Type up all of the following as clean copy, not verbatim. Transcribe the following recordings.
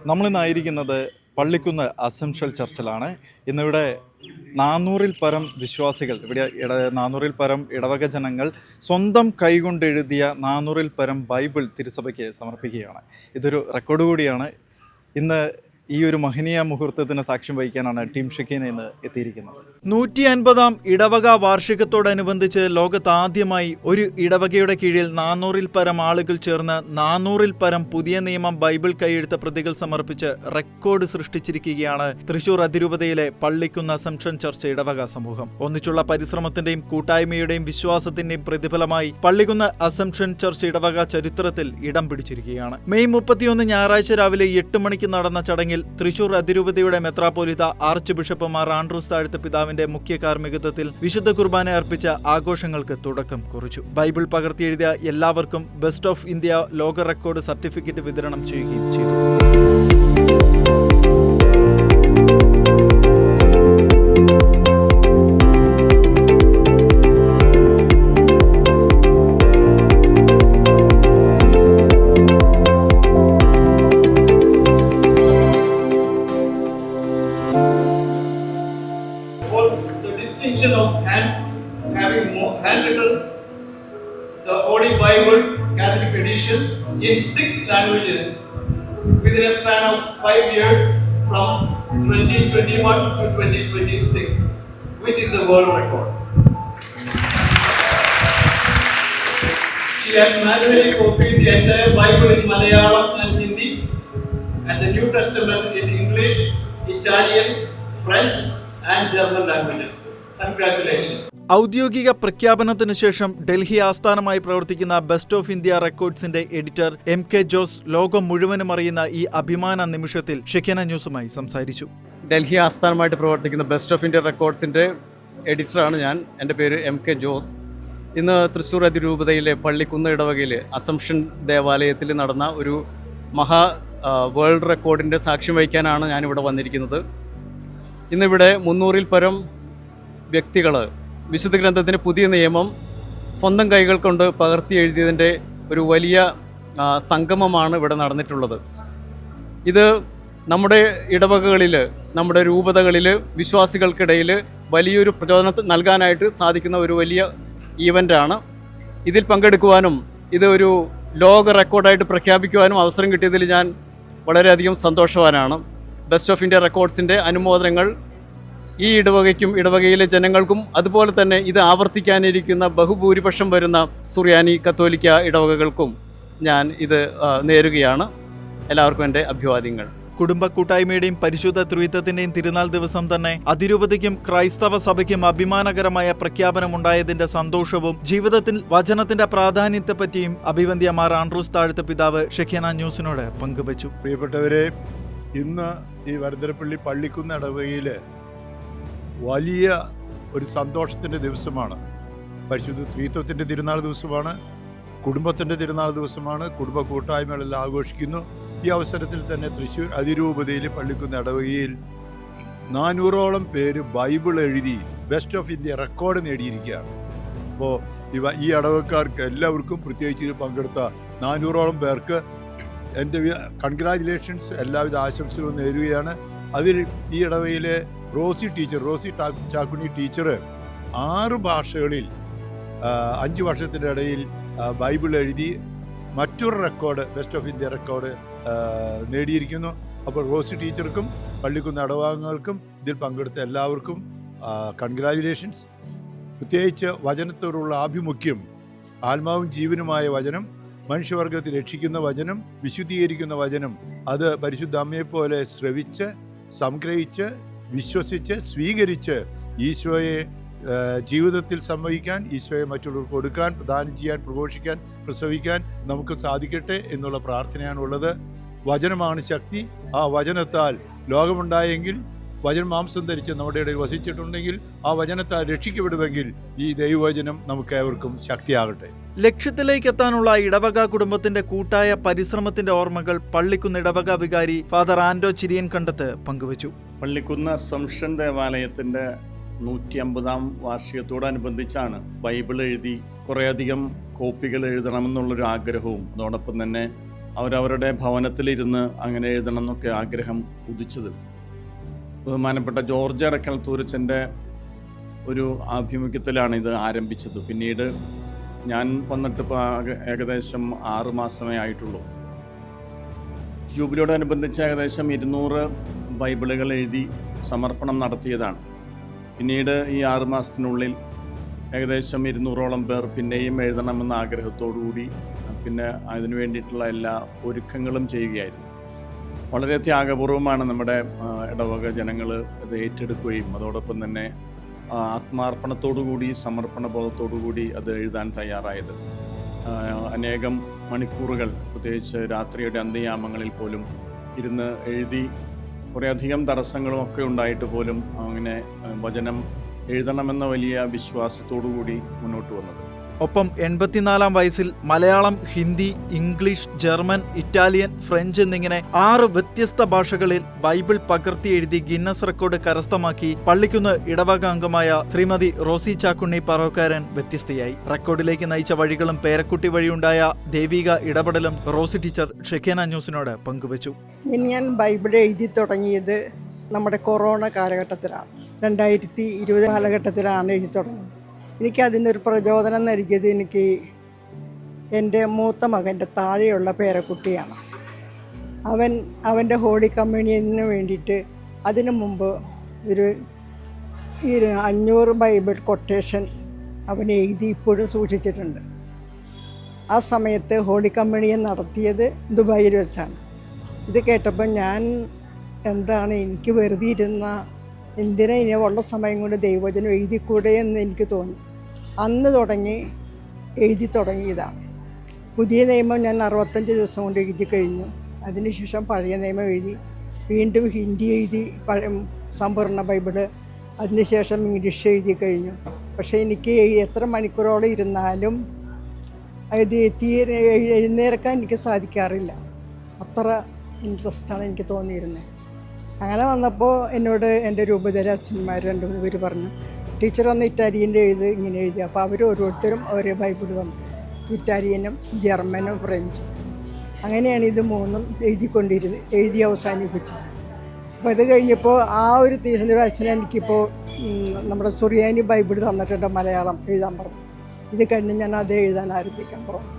നമ്മളിന്നായിരിക്കുന്നത് Pallikkunnu assumption ചർച്ചിലാണ്. ഇന്നിവിടെ 400-ൽ പരം വിശ്വാസികൾ, ഇവിടെ 400-ൽ പരം ഇടവക ജനങ്ങൾ സ്വന്തം കൈകൊണ്ടെഴുതിയ 400-ൽ പരം ബൈബിൾ തിരുസഭയ്ക്ക് സമർപ്പിക്കുകയാണ്. ഇതൊരു റെക്കോർഡ് കൂടിയാണ്. ഇന്ന് ഈ ഒരു മഹനീയ മുഹൂർത്തത്തിന് സാക്ഷ്യം വഹിക്കാനാണ് ടീം ഷെക്കീന ഇന്ന് എത്തിയിരിക്കുന്നത്. 150-ാം ഇടവക വാർഷികത്തോടനുബന്ധിച്ച് ലോകത്താദ്യമായി ഒരു ഇടവകയുടെ കീഴിൽ 400-ൽ പരം ആളുകൾ ചേർന്ന് 400-ൽ പരം പുതിയ നിയമം ബൈബിൾ കൈയെഴുത്ത പ്രതികൾ സമർപ്പിച്ച് റെക്കോർഡ് സൃഷ്ടിച്ചിരിക്കുകയാണ് തൃശൂർ അതിരൂപതയിലെ പള്ളിക്കുന്ന് അസംഷൻ ചർച്ച് ഇടവക സമൂഹം. ഒന്നിച്ചുള്ള പരിശ്രമത്തിന്റെയും കൂട്ടായ്മയുടെയും വിശ്വാസത്തിന്റെയും പ്രതിഫലമായി പള്ളിക്കുന്ന് അസംഷൻ ചർച്ച് ഇടവക ചരിത്രത്തിൽ ഇടം പിടിച്ചിരിക്കുകയാണ്. മെയ് 31 ഞായറാഴ്ച രാവിലെ 8 മണിക്ക് നടന്ന ചടങ്ങിൽ തൃശൂർ അതിരൂപതയുടെ മെത്രാപ്പോലിത്ത ആർച്ച് ബിഷപ്പ് മാർ ആൻഡ്രൂസ് താഴത്ത് പിതാവിന്റെ മുഖ്യ കാർമ്മികത്വത്തിൽ വിശുദ്ധ കുർബാന അർപ്പിച്ച ആഘോഷങ്ങൾക്ക് തുടക്കം കുറിച്ചു. ബൈബിൾ പകർത്തിയെഴുതിയ എല്ലാവർക്കും ബെസ്റ്റ് ഓഫ് ഇന്ത്യ ലോക റെക്കോർഡ് സർട്ടിഫിക്കറ്റ് വിതരണം ചെയ്യുകയും ചെയ്തു. Of having handwritten the Holy Bible Catholic edition in 6 languages within a span of 5 years from 2021 to 2026, which is a world record. She has manually copied the entire Bible in Malayalam and Hindi and the New Testament in English, Italian, French and German languages. ഔദ്യോഗിക പ്രഖ്യാപനത്തിന് ശേഷം ഡൽഹി ആസ്ഥാനമായി പ്രവർത്തിക്കുന്ന best of India റെക്കോർഡ്സിന്റെ editor MK Jose ലോകം മുഴുവനും അറിയുന്ന ഈ അഭിമാന നിമിഷത്തിൽ ഷെക്കീന ന്യൂസുമായി സംസാരിച്ചു. ഡൽഹി ആസ്ഥാനമായിട്ട് പ്രവർത്തിക്കുന്ന ബെസ്റ്റ് ഓഫ് ഇന്ത്യ റെക്കോർഡ്സിന്റെ എഡിറ്ററാണ് ഞാൻ. എൻ്റെ പേര് MK ജോസ്. ഇന്ന് തൃശ്ശൂർ അതിരൂപതയിലെ പള്ളിക്കുന്ന് ഇടവകയിൽ അസംഷൻ ദേവാലയത്തിൽ നടന്ന ഒരു വേൾഡ് റെക്കോർഡിൻ്റെ സാക്ഷ്യം വഹിക്കാനാണ് ഞാനിവിടെ വന്നിരിക്കുന്നത്. ഇന്നിവിടെ 300-ൽ പരം വ്യക്തികൾ വിശുദ്ധ ഗ്രന്ഥത്തിന് പുതിയ നിയമം സ്വന്തം കൈകൾ കൊണ്ട് പകർത്തി എഴുതിയതിൻ്റെ ഒരു വലിയ സംഗമമാണ് ഇവിടെ നടന്നിട്ടുള്ളത്. ഇത് നമ്മുടെ ഇടവകകളിൽ, നമ്മുടെ രൂപതകളിൽ വിശ്വാസികൾക്കിടയിൽ വലിയൊരു പ്രചോദനം നൽകാനായിട്ട് സാധിക്കുന്ന ഒരു വലിയ ഈവൻ്റാണ്. ഇതിൽ പങ്കെടുക്കുവാനും ഇത് ഒരു ലോക റെക്കോർഡായിട്ട് പ്രഖ്യാപിക്കുവാനും അവസരം കിട്ടിയതിൽ ഞാൻ വളരെയധികം സന്തോഷവാനാണ്. ബെസ്റ്റ് ഓഫ് ഇന്ത്യ റെക്കോർഡ്സിൻ്റെ അനുമോദനങ്ങൾ ഈ ഇടവകയ്ക്കും ഇടവകയിലെ ജനങ്ങൾക്കും അതുപോലെ തന്നെ ഇത് ആവർത്തിക്കാനിരിക്കുന്ന ബഹുഭൂരിപക്ഷം വരുന്ന സുറിയാനി കത്തോലിക്ക ഇടവകകൾക്കും ഞാൻ ഇത് നേരുകയാണ്. എല്ലാവർക്കും എൻ്റെ അഭിവാദ്യങ്ങൾ. കുടുംബ കൂട്ടായ്മയുടെയും പരിശുദ്ധ ത്രിത്വത്തിന്റെയും തിരുനാൾ ദിവസം തന്നെ അതിരൂപതയ്ക്കും ക്രൈസ്തവ സഭയ്ക്കും അഭിമാനകരമായ പ്രഖ്യാപനമുണ്ടായതിന്റെ സന്തോഷവും ജീവിതത്തിൽ വചനത്തിന്റെ പ്രാധാന്യത്തെപ്പറ്റിയും അഭിവന്ദ്യ മാർ ആൻഡ്രൂസ് താഴത്ത് പിതാവ് ഷെക്കീന ന്യൂസിനോട് പങ്കുവച്ചു. പ്രിയപ്പെട്ടവരെ, ഇന്ന് ഈ വരദരപ്പള്ളി പള്ളിക്കുന്ന് ഇടവകയിൽ വലിയ ഒരു സന്തോഷത്തിൻ്റെ ദിവസമാണ്. പരിശുദ്ധ ത്രിത്വത്തിൻ്റെ തിരുനാൾ ദിവസമാണ്, കുടുംബത്തിൻ്റെ തിരുനാൾ ദിവസമാണ്. കുടുംബ കൂട്ടായ്മകളെല്ലാം ആഘോഷിക്കുന്നു. ഈ അവസരത്തിൽ തന്നെ തൃശ്ശൂർ അതിരൂപതയിൽ പള്ളിക്കുന്ന് ഇടവകയിൽ 400-ഓളം പേര് ബൈബിൾ എഴുതി ബെസ്റ്റ് ഓഫ് ഇന്ത്യ റെക്കോർഡ് നേടിയിരിക്കുകയാണ്. അപ്പോൾ ഈ ഇടവക്കാർക്ക് എല്ലാവർക്കും, പ്രത്യേകിച്ച് ഇത് പങ്കെടുത്ത 400-ഓളം പേർക്ക് എൻ്റെ കൺഗ്രാജുലേഷൻസ്, എല്ലാവിധ ആശംസകളും നേരുകയാണ്. അതിൽ ഈ ഇടവയിലെ റോസി ചാക്കുണി ടീച്ചർ 6 ഭാഷകളിൽ 5 വർഷത്തിൻ്റെ ഇടയിൽ ബൈബിൾ എഴുതി മറ്റൊരു record, best of India record നേടിയിരിക്കുന്നു. അപ്പോൾ റോസി ടീച്ചർക്കും പള്ളിക്കുന്ന് ഇടവകങ്ങൾക്കും ഇതിൽ പങ്കെടുത്ത എല്ലാവർക്കും കൺഗ്രാജുലേഷൻസ്. പ്രത്യേകിച്ച് വചനത്തോടുള്ള ആഭിമുഖ്യം, ആത്മാവും ജീവനുമായ വചനം, മനുഷ്യവർഗത്തെ രക്ഷിക്കുന്ന വചനം, വിശുദ്ധീകരിക്കുന്ന വചനം, അത് പരിശുദ്ധ അമ്മയെപ്പോലെ ശ്രവിച്ച് സംഗ്രഹിച്ച് വിശ്വസിച്ച് സ്വീകരിച്ച് ഈശോയെ ജീവിതത്തിൽ സംവഹിക്കാൻ, ഈശോയെ മറ്റുള്ളവർക്ക് കൊടുക്കാൻ, പ്രദാനം ചെയ്യാൻ, പ്രഘോഷിക്കാൻ, പ്രസവിക്കാൻ നമുക്ക് സാധിക്കട്ടെ എന്നുള്ള പ്രാർത്ഥനയാണുള്ളത്. വചനമാണ് ശക്തി. ആ വചനത്താൽ ലോകമുണ്ടായെങ്കിൽ, വചനം മാംസം ധരിച്ച് നമ്മുടെ ഇടയിൽ വസിച്ചിട്ടുണ്ടെങ്കിൽ, ആ വചനത്താൽ രക്ഷിക്കപ്പെടുമെങ്കിൽ ഈ ദൈവവചനം നമുക്ക് ഏവർക്കും ശക്തിയാകട്ടെ. ലക്ഷ്യത്തിലേക്ക് എത്താനുള്ള ഇടവക കുടുംബത്തിന്റെ കൂട്ടായ പരിശ്രമത്തിന്റെ ഓർമ്മകൾ പള്ളിക്കുന്ന് ഇടവക വികാരി ഫാദർ ആൻഡോ ചിരിയൻ കണ്ടത്ത് പങ്കുവച്ചു. പള്ളിക്കുന്ന് അസംഷൻ ദേവാലയത്തിന്റെ 150-ാം വാർഷികത്തോടനുബന്ധിച്ചാണ് ബൈബിൾ എഴുതി കുറേയധികം കോപ്പികൾ എഴുതണമെന്നുള്ളൊരു ആഗ്രഹവും അതോടൊപ്പം തന്നെ അവരവരുടെ ഭവനത്തിലിരുന്ന് അങ്ങനെ എഴുതണം എന്നൊക്കെ ആഗ്രഹം ഉദിച്ചത്. ബഹുമാനപ്പെട്ട ജോർജ് അടക്കൽ തൂരച്ചൻ്റെ ഒരു ആഭിമുഖ്യത്തിലാണ് ഇത് ആരംഭിച്ചത്. പിന്നീട് ഞാൻ വന്നിട്ട് ഇപ്പോൾ ഏകദേശം 6 മാസമേ ആയിട്ടുള്ളൂ. ജൂബിലിയോടനുബന്ധിച്ച് ഏകദേശം 200 ബൈബിളുകൾ എഴുതി സമർപ്പണം നടത്തിയതാണ്. പിന്നീട് ഈ 6 മാസത്തിനുള്ളിൽ ഏകദേശം 200ഓളം പേർ പിന്നെയും എഴുതണമെന്ന ആഗ്രഹത്തോടുകൂടി പിന്നെ അതിനു വേണ്ടിയിട്ടുള്ള എല്ലാ ഒരുക്കങ്ങളും ചെയ്യുകയായിരുന്നു. വളരെ ത്യാഗപൂർവമാണ് നമ്മുടെ ഇടവക ജനങ്ങൾ ഇത് ഏറ്റെടുക്കുകയും അതോടൊപ്പം തന്നെ ആത്മാർപ്പണത്തോടുകൂടി സമർപ്പണ ബോധത്തോടുകൂടി അത് എഴുതാൻ തയ്യാറായത്. അനേകം മണിക്കൂറുകൾ, പ്രത്യേകിച്ച് രാത്രിയുടെ അന്ത്യയാമങ്ങളിൽ പോലും ഇരുന്ന് എഴുതി കുറേയധികം തടസ്സങ്ങളും ഒക്കെ ഉണ്ടായിട്ട് പോലും അങ്ങനെ വചനം എഴുതണമെന്ന വലിയ വിശ്വാസത്തോടു കൂടി മുന്നോട്ട് വന്നത്. ഒപ്പം 84-ാം വയസ്സിൽ Malayalam, Hindi, English, German, Italian, French എന്നിങ്ങനെ 6 വ്യത്യസ്ത ഭാഷകളിൽ ബൈബിൾ പകർത്തി എഴുതി ഗിന്നസ് റെക്കോർഡ് കരസ്ഥമാക്കി പള്ളിക്കുന്ന് ഇടവക അംഗമായ ശ്രീമതി റോസി ചാക്കുണ്ണി പറവക്കാരൻ വ്യത്യസ്തയായി. റെക്കോർഡിലേക്ക് നയിച്ച വഴികളും പേരക്കുട്ടി വഴിയുണ്ടായ ദൈവിക ഇടപെടലും റോസി ടീച്ചർ ഷെക്കേന ന്യൂസിനോട് പങ്കുവച്ചു. ഞാൻ ബൈബിൾ എഴുതി തുടങ്ങിയത് നമ്മുടെ കൊറോണ കാലഘട്ടത്തിലാണ്. 2020 കാലഘട്ടത്തിലാണ് എഴുതി തുടങ്ങിയത്. എനിക്കതിനൊരു പ്രചോദനം നൽകിയത് എൻ്റെ മൂത്ത മകൻ്റെ താഴെയുള്ള പേരക്കുട്ടിയാണ്. അവൻ്റെ ഹോളി കമ്മ്യൂണിയന് വേണ്ടിയിട്ട് അതിനു മുമ്പ് ഒരു 500 ബൈബിൾ കൊട്ടേഷൻ അവൻ എഴുതി ഇപ്പോഴും സൂക്ഷിച്ചിട്ടുണ്ട്. ആ സമയത്ത് ഹോളി കമ്മ്യൂണിയൻ നടത്തിയത് ദുബായിൽ വെച്ചാണ്. ഇത് കേട്ടപ്പോൾ ഞാൻ എനിക്ക് വെറുതെ ഇരുന്ന എന്തിനാ ഇനി ഉള്ള സമയം കൊണ്ട് ദൈവവചനം എഴുതിക്കൂടെ എന്ന് എനിക്ക് തോന്നി. അന്ന് എഴുതി തുടങ്ങിയതാണ്. പുതിയ നിയമം ഞാൻ 65 ദിവസം കൊണ്ട് എഴുതി കഴിഞ്ഞു. അതിനുശേഷം പഴയ നിയമം എഴുതി, വീണ്ടും ഹിന്ദി എഴുതി, സമ്പൂർണ്ണ ബൈബിള്, അതിനുശേഷം ഇംഗ്ലീഷ് എഴുതി കഴിഞ്ഞു. പക്ഷേ എനിക്ക് എത്ര മണിക്കൂറോളം ഇരുന്നാലും ഇത് എഴുന്നേൽക്കാൻ എനിക്ക് സാധിക്കാറില്ല. അത്ര ഇൻട്രസ്റ്റാണ് എനിക്ക് തോന്നിയിരുന്നത്. അങ്ങനെ വന്നപ്പോൾ എന്നോട് എൻ്റെ രൂപതര അച്ഛന്മാർ 2-3 പേര് പറഞ്ഞു, ടീച്ചർ വന്ന് ഇറ്റാലിയൻ്റെ ഇങ്ങനെ എഴുതി. അപ്പോൾ അവർ ഓരോരുത്തരും ഓരോ ബൈബിൾ വന്നു, ഇറ്റാലിയനും ജർമ്മനും ഫ്രഞ്ചും. അങ്ങനെയാണ് ഇത് 3ഉം എഴുതി അവസാനിപ്പിച്ചത്. അപ്പോൾ ഇത് കഴിഞ്ഞപ്പോൾ ആ ഒരു തീരുന്ന അച്ഛനെ എനിക്കിപ്പോൾ നമ്മുടെ സുറിയാനി ബൈബിൾ തന്നിട്ടുണ്ട്, മലയാളം എഴുതാൻ പറഞ്ഞു. ഇത് കഴിഞ്ഞ് ഞാൻ അത് എഴുതാൻ ആരംഭിക്കാൻ പറഞ്ഞു.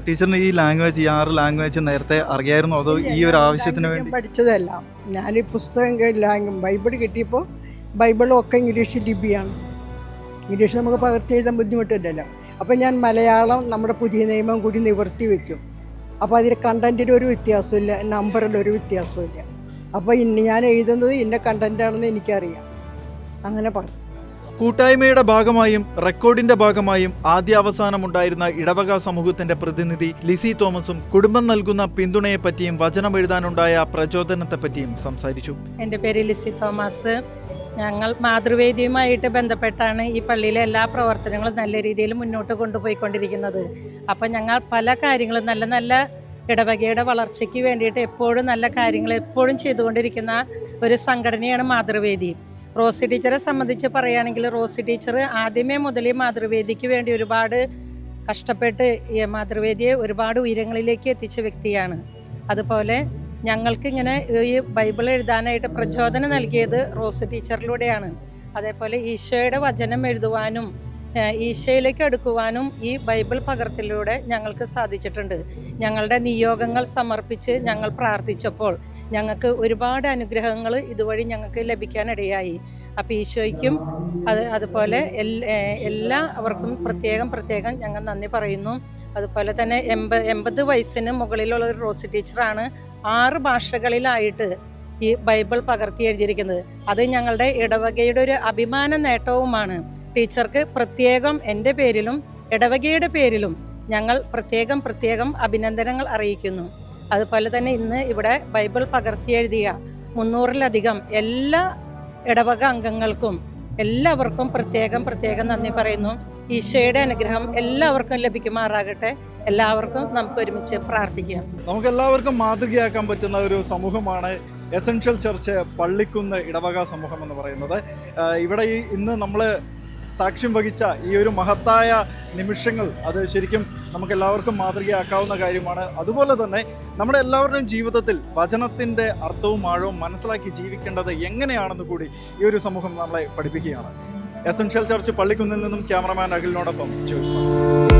ടീച്ചറിന് ഈ 6 ലാംഗ്വേജ് നേരത്തെ അറിയായിരുന്നോ, അതോ ഈ ഒരു ആവശ്യത്തിന് വേണ്ടി പഠിച്ചതല്ല? ഞാൻ ഈ പുസ്തകം ബൈബിൾ കിട്ടിയപ്പോൾ ബൈബിളൊക്കെ ഇംഗ്ലീഷ് ലിപിയാണ്. ഇംഗ്ലീഷ് നമുക്ക് പകർത്തി എഴുതാൻ ബുദ്ധിമുട്ടില്ലല്ലോ. അപ്പോൾ ഞാൻ മലയാളം നമ്മുടെ പുതിയ നിയമം കൂടി നിവർത്തി വെക്കും. അപ്പോൾ അതിൽ കണ്ടൻറ്റിന് ഒരു വ്യത്യാസമില്ല, നമ്പറിലൊരു വ്യത്യാസമില്ല. അപ്പോൾ ഞാൻ എഴുതുന്നത് ഇന്ന കണ്ടൻറ്റാണെന്ന് എനിക്കറിയാം. അങ്ങനെ പറഞ്ഞു. കൂട്ടായ്മയുടെ ഭാഗമായും റെക്കോർഡിന്റെ ഭാഗമായും ആദ്യാവസാനമുണ്ടായിരുന്ന ഇടവക സമൂഹത്തിന്റെ പ്രതിനിധി ലിസി തോമസും കുടുംബം നൽകുന്ന പിന്തുണയെപ്പറ്റിയും വചനം എഴുതാനുണ്ടായ പ്രചോദനത്തെപ്പറ്റിയും സംസാരിച്ചു. എൻ്റെ പേര് ലിസി തോമസ്. ഞങ്ങൾ മാതൃവേദിയുമായിട്ട് ബന്ധപ്പെട്ടാണ് ഈ പള്ളിയിലെ എല്ലാ പ്രവർത്തനങ്ങളും നല്ല രീതിയിൽ മുന്നോട്ട് കൊണ്ടുപോയിക്കൊണ്ടിരിക്കുന്നത്. അപ്പം ഞങ്ങൾ പല കാര്യങ്ങളും നല്ല നല്ല ഇടവകയുടെ വളർച്ചയ്ക്ക് വേണ്ടിയിട്ട് എപ്പോഴും നല്ല കാര്യങ്ങൾ എപ്പോഴും ചെയ്തുകൊണ്ടിരിക്കുന്ന ഒരു സംഘടനയാണ് മാതൃവേദി. റോസി ടീച്ചറെ സംബന്ധിച്ച് പറയുകയാണെങ്കിൽ, റോസി ടീച്ചർ ആദ്യമേ മുതൽ മാതൃവേദിക്ക് വേണ്ടി ഒരുപാട് കഷ്ടപ്പെട്ട് ഈ മാതൃവേദിയെ ഒരുപാട് ഉയരങ്ങളിലേക്ക് എത്തിച്ച വ്യക്തിയാണ്. അതുപോലെ ഞങ്ങൾക്കിങ്ങനെ ഈ ബൈബിൾ എഴുതാനായിട്ട് പ്രചോദനം നൽകിയത് റോസി ടീച്ചറിലൂടെയാണ്. അതേപോലെ ഈശോയുടെ വചനം എഴുതുവാനും ഈശോയിലേക്ക് അടുക്കുവാനും ഈ ബൈബിൾ പകർത്തലിലൂടെ ഞങ്ങൾക്ക് സാധിച്ചിട്ടുണ്ട്. ഞങ്ങളുടെ നിയോഗങ്ങൾ സമർപ്പിച്ച് ഞങ്ങൾ പ്രാർത്ഥിച്ചപ്പോൾ ഞങ്ങൾക്ക് ഒരുപാട് അനുഗ്രഹങ്ങൾ ഇതുവഴി ഞങ്ങൾക്ക് ലഭിക്കാനിടയായി. അപ്പോൾ ഈശോയ്ക്കും അതുപോലെ എല്ലാവർക്കും പ്രത്യേകം ഞങ്ങൾ നന്ദി പറയുന്നു. അതുപോലെ തന്നെ 80 വയസ്സിന് മുകളിലുള്ള ഒരു റോസി ടീച്ചറാണ് 6 ഭാഷകളിലായിട്ട് ഈ ബൈബിൾ പകർത്തി എഴുതിയിരിക്കുന്നത്. അത് ഞങ്ങളുടെ ഇടവകയുടെ ഒരു അഭിമാന നേട്ടവുമാണ്. ടീച്ചർക്ക് പ്രത്യേകം എൻ്റെ പേരിലും ഇടവകയുടെ പേരിലും ഞങ്ങൾ പ്രത്യേകം അഭിനന്ദനങ്ങൾ അറിയിക്കുന്നു. അതുപോലെ തന്നെ ഇന്ന് ഇവിടെ ബൈബിൾ പകർത്തി എഴുതിയ 300-ലധികം എല്ലാ ഇടവക അംഗങ്ങൾക്കും എല്ലാവർക്കും പ്രത്യേകം നന്ദി പറയുന്നു. ഈശോയുടെ അനുഗ്രഹം എല്ലാവർക്കും ലഭിക്കുമാറാകട്ടെ. എല്ലാവർക്കും നമുക്ക് ഒരുമിച്ച് പ്രാർത്ഥിക്കാം. നമുക്കെല്ലാവർക്കും മാതൃകയാക്കാൻ പറ്റുന്ന ഒരു സമൂഹമാണ് എസൻഷ്യൽ ചർച്ച് പള്ളിക്കുന്ന് ഇടവക സമൂഹം എന്ന് പറയുന്നത്. ഇവിടെ ഇന്ന് നമ്മൾ സാക്ഷ്യം വഹിച്ച ഈ ഒരു മഹത്തായ നിമിഷങ്ങൾ അത് ശരിക്കും നമുക്ക് എല്ലാവർക്കും മാതൃകയാക്കാവുന്ന കാര്യമാണ്. അതുപോലെ തന്നെ നമ്മുടെ എല്ലാവരുടെയും ജീവിതത്തിൽ വചനത്തിൻ്റെ അർത്ഥവും ആഴവും മനസ്സിലാക്കി ജീവിക്കേണ്ടത് എങ്ങനെയാണെന്ന് കൂടി ഈ ഒരു സമൂഹം നമ്മളെ പഠിപ്പിക്കുകയാണ്. എസൻഷ്യൽ ചർച്ച് പള്ളിക്കുന്നിൽ നിന്നും ക്യാമറമാൻ അഖിലിനോടൊപ്പം ജോസ്.